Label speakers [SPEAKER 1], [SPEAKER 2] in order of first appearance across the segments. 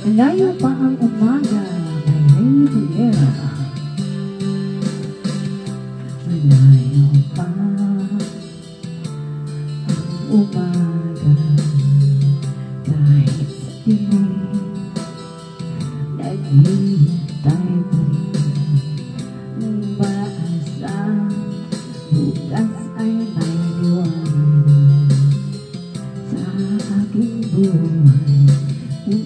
[SPEAKER 1] Layo pa ang umaga, may Rivera. Malayo pa ang umaga, kahit dilim, naghihintay pa rin. Maasang bukas ay may liwanag sa aking buhay.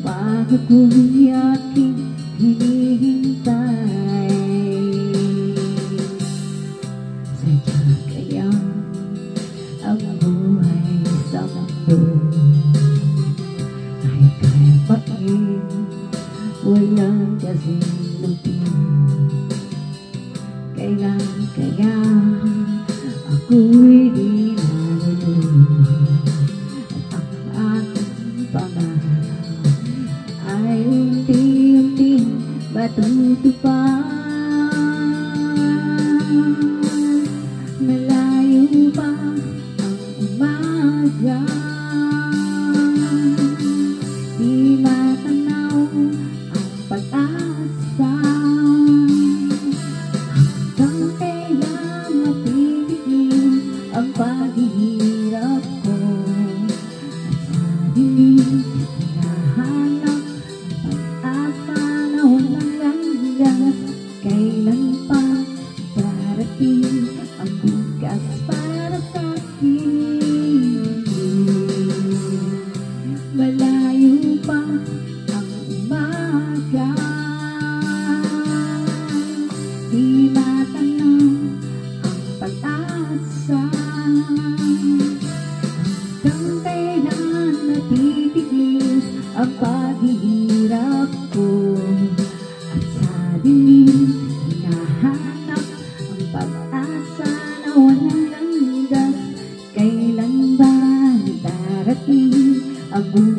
[SPEAKER 1] Bago ko'y aking hinihintay, sadya kaya ang buhay sa mundo ay kaya pain, walang kasing lupin. Kailan kaya ako'y di naluluha at ang aking pangarap ay unti-unti matutupad. Malayo pa ang umaga, di matanaw ang pag-asa. Hanggang kailan matitigil ang paghihirap ko, at sa dilim hinahanap pag-asa na walang landas. Kailan pa darating ang bukas para sa akin? Malayo pa ang umaga, di matanaw ang pag-asa. Hanggang kailan natitigil ang paghihirap ko, at sa dilim hinahanap ang pag-asa na walang landas. Kailan ba darating ang bukas